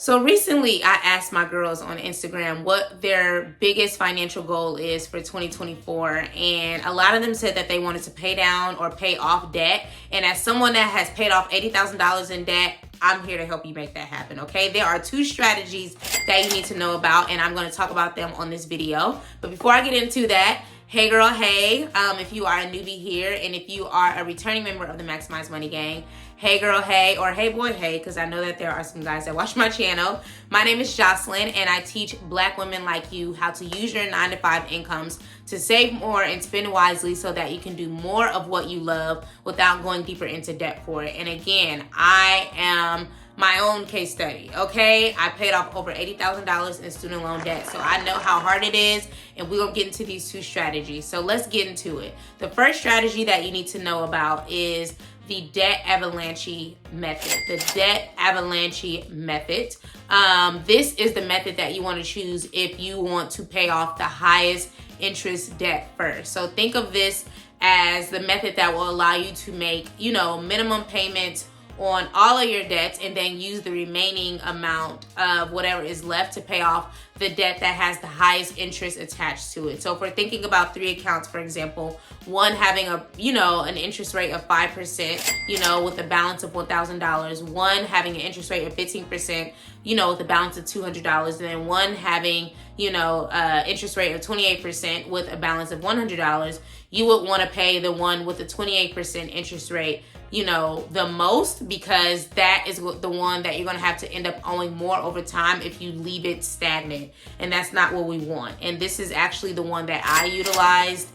So recently I asked my girls on Instagram what their biggest financial goal is for 2024, and a lot of them said that they wanted to pay down or pay off debt. And as someone that has paid off $80,000 in debt, I'm here to help you make that happen, okay? There are 2 strategies that you need to know about, and I'm going to talk about them on this video. But before I get into that, hey girl, hey, if you are a newbie here, and if you are a returning member of the Maximize Money Gang, hey girl, hey, or hey boy, hey, because I know that there are some guys that watch my channel. My name is Jocelyn, and I teach Black women like you how to use your 9-to-5 incomes to save more and spend wisely so that you can do more of what you love without going deeper into debt for it. And again, I am my own case study, okay? I paid off over $80,000 in student loan debt, so I know how hard it is, and we're gonna get into these 2 strategies. So let's get into it. The first strategy that you need to know about is the debt avalanche method. The debt avalanche method. This is the method that you want to choose if you want to pay off the highest interest debt first. So think of this as the method that will allow you to make, minimum payments on all of your debts, and then use the remaining amount of whatever is left to pay off the debt that has the highest interest attached to it. So if we're thinking about 3 accounts, for example, one having an interest rate of 5%, with a balance of $1,000, one having an interest rate of 15%, with a balance of $200, and then one having, interest rate of 28% with a balance of $100, you would want to pay the one with the 28% interest rate the most, because that is the one that you're going to have to end up owing more over time if you leave it stagnant. And that's not what we want. And this is actually the one that I utilized.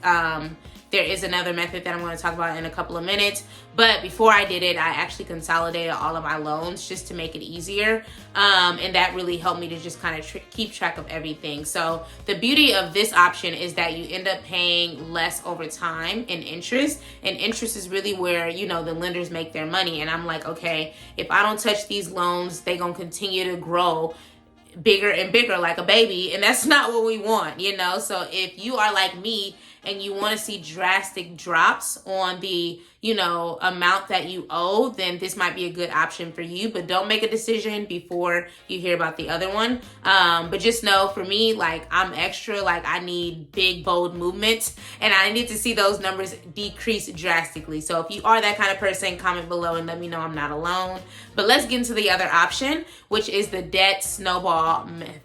There is another method that I'm going to talk about in a couple of minutes. But before I did it, I actually consolidated all of my loans just to make it easier. And that really helped me to just kind of keep track of everything. So the beauty of this option is that you end up paying less over time in interest. And interest is really where, the lenders make their money. And I'm like, okay, if I don't touch these loans, they're going to continue to grow bigger and bigger like a baby. And that's not what we want, So if you are like me, and you want to see drastic drops on the, amount that you owe, then this might be a good option for you. But don't make a decision before you hear about the other one. But just know, for me, I'm extra, I need big, bold movements, and I need to see those numbers decrease drastically. So if you are that kind of person, comment below and let me know I'm not alone. But let's get into the other option, which is the debt snowball method.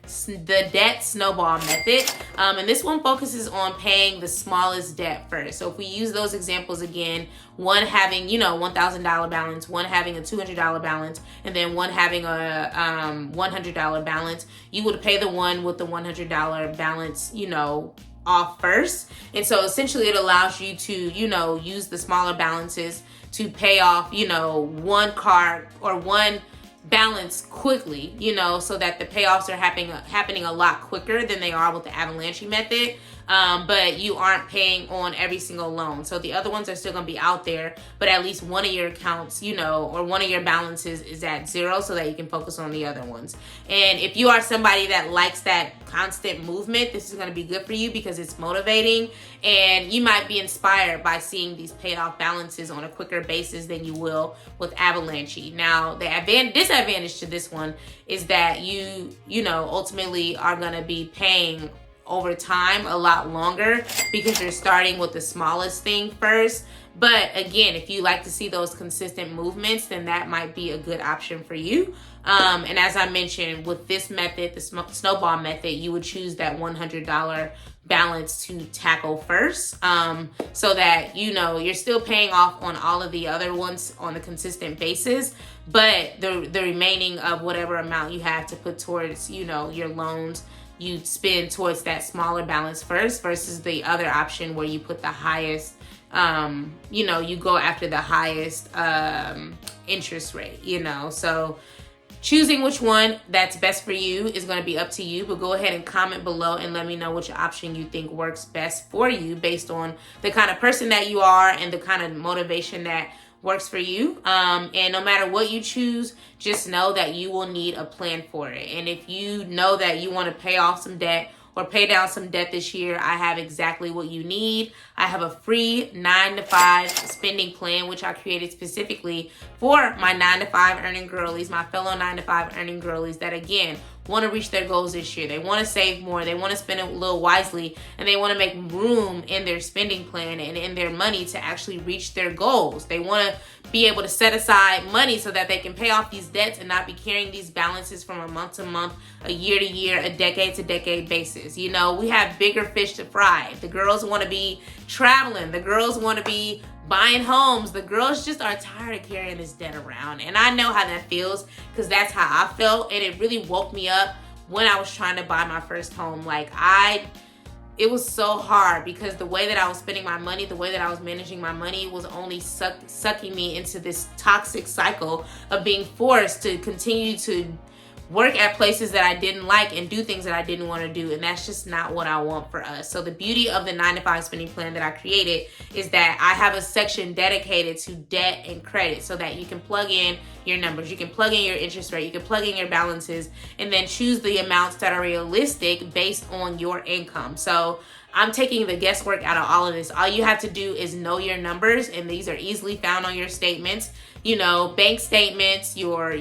And this one focuses on paying the smallest debt first. So if we use those examples again, one having, $1,000 balance, one having a $200 balance, and then one having a $100 balance, you would pay the one with the $100 balance, off first. And so essentially it allows you to, use the smaller balances to pay off, one card or one balance quickly, so that the payoffs are happening a lot quicker than they are with the avalanche method. But you aren't paying on every single loan. So the other ones are still going to be out there, but at least one of your accounts, or one of your balances is at 0, so that you can focus on the other ones. And if you are somebody that likes that constant movement, this is going to be good for you because it's motivating, and you might be inspired by seeing these paid off balances on a quicker basis than you will with avalanche. Now, the disadvantage to this one is that you ultimately are going to be paying over time a lot longer because you're starting with the smallest thing first. But again, if you like to see those consistent movements, then that might be a good option for you. And as I mentioned, with this method, the snowball method, you would choose that $100 balance to tackle first, so that you're still paying off on all of the other ones on a consistent basis, but the remaining of whatever amount you have to put towards your loans, you spend towards that smaller balance first, versus the other option where you put the highest, you go after the highest interest rate, So choosing which one that's best for you is going to be up to you, but go ahead and comment below and let me know which option you think works best for you based on the kind of person that you are and the kind of motivation that works for you. And no matter what you choose, just know that you will need a plan for it. And if you know that you want to pay off some debt or pay down some debt this year, I have exactly what you need. I have a free 9-to-5 spending plan, which I created specifically for my 9-to-5 earning girlies, my fellow 9-to-5 earning girlies that, again, want to reach their goals this year. They want to save more. They want to spend it a little wisely, and they want to make room in their spending plan and in their money to actually reach their goals. They want to be able to set aside money so that they can pay off these debts and not be carrying these balances from a month to month, a year to year, a decade to decade basis. You know, we have bigger fish to fry. The girls want to be traveling. The girls want to be buying homes. The girls just are tired of carrying this debt around. And I know how that feels, because that's how I felt. And it really woke me up when I was trying to buy my first home. It was so hard, because the way that I was spending my money, the way that I was managing my money was only sucking me into this toxic cycle of being forced to continue to work at places that I didn't like and do things that I didn't want to do. And that's just not what I want for us. So the beauty of the 9-to-5 spending plan that I created is that I have a section dedicated to debt and credit, so that you can plug in your numbers, you can plug in your interest rate, you can plug in your balances, and then choose the amounts that are realistic based on your income. So I'm taking the guesswork out of all of this. All you have to do is know your numbers, and these are easily found on your statements. You know, bank statements, your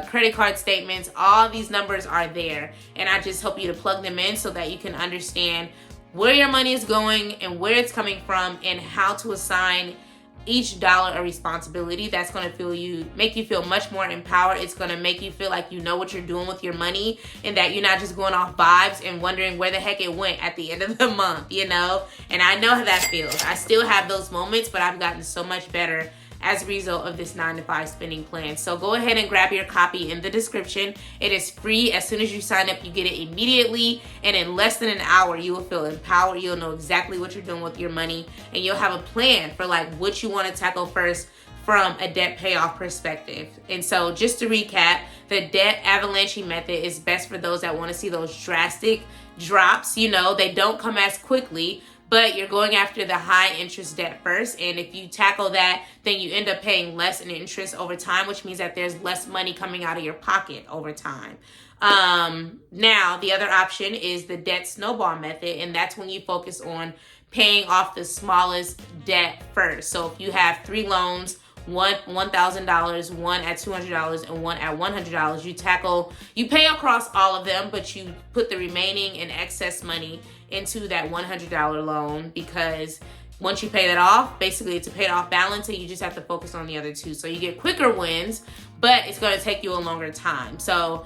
credit card statements, all these numbers are there. And I just help you to plug them in so that you can understand where your money is going and where it's coming from, and how to assign each dollar a responsibility. That's going to make you feel much more empowered. It's going to make you feel like you know what you're doing with your money, and that you're not just going off vibes and wondering where the heck it went at the end of the month, you know? And I know how that feels. I still have those moments, but I've gotten so much better as a result of this 9-to-5 spending plan. So go ahead and grab your copy in the description. It is free. As soon as you sign up, you get it immediately, and in less than an hour, you will feel empowered. You'll know exactly what you're doing with your money, and you'll have a plan for what you want to tackle first from a debt payoff perspective. And so just to recap, the debt avalanche method is best for those that want to see those drastic drops. You know, they don't come as quickly, but you're going after the high interest debt first. And if you tackle that, then you end up paying less in interest over time, which means that there's less money coming out of your pocket over time. Now, the other option is the debt snowball method, and that's when you focus on paying off the smallest debt first. So if you have 3 loans, one $1,000, one at $200, and one at $100, you pay across all of them, but you put the remaining and excess money into that $100 loan, because once you pay that off, basically it's a paid off balance, and you just have to focus on the other 2. So you get quicker wins, but it's going to take you a longer time. So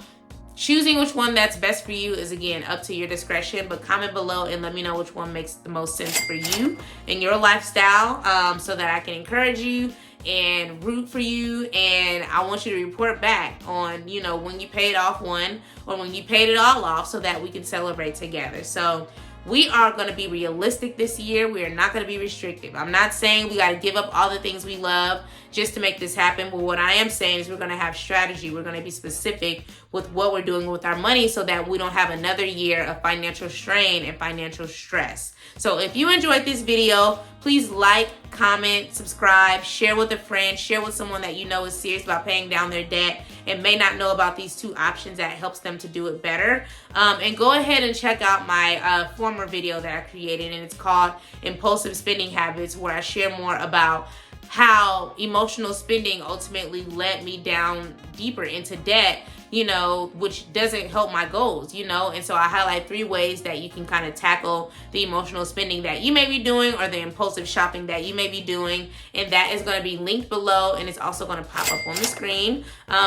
choosing which one that's best for you is, again, up to your discretion, but comment below and let me know which one makes the most sense for you and your lifestyle, so that I can encourage you and root for you. And I want you to report back on, you know, when you paid off one or when you paid it all off, so that we can celebrate together. So we are going to be realistic this year. We are not going to be restrictive. I'm not saying we got to give up all the things we love just to make this happen. But what I am saying is we're going to have strategy. We're going to be specific with what we're doing with our money, so that we don't have another year of financial strain and financial stress. So if you enjoyed this video, please like, comment, subscribe, share with a friend, share with someone that you know is serious about paying down their debt and may not know about these 2 options that helps them to do it better. And go ahead and check out my former video that I created, and it's called Impulsive Spending Habits, where I share more about how emotional spending ultimately led me down deeper into debt, you know, which doesn't help my goals, you know. And so I highlight 3 ways that you can kind of tackle the emotional spending that you may be doing, or the impulsive shopping that you may be doing. And that is going to be linked below, and it's also going to pop up on the screen,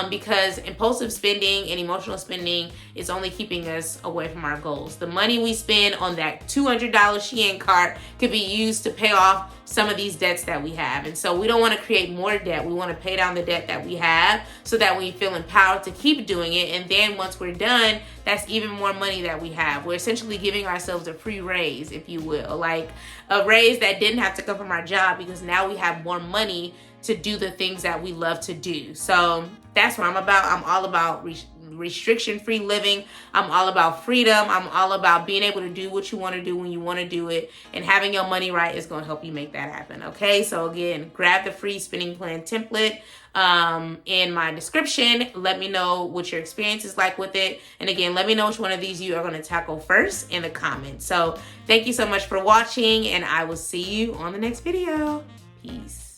because impulsive spending and emotional spending is only keeping us away from our goals. The money we spend on that $200 Shein cart could be used to pay off some of these debts that we have. And so we don't want to create more debt. We want to pay down the debt that we have, so that we feel empowered to keep doing it. And then once we're done, that's even more money that we have. We're essentially giving ourselves a free raise, if you will, like a raise that didn't have to come from our job, because now we have more money to do the things that we love to do. So that's what I'm about. I'm all about restriction-free living. I'm all about freedom. I'm all about being able to do what you want to do when you want to do it, and having your money right is going to help you make that happen. Okay, so again, grab the free spending plan template. in my description. Let me know what your experience is like with it. And again, let me know which one of these you are going to tackle first in the comments. So thank you so much for watching, and I will see you on the next video. Peace.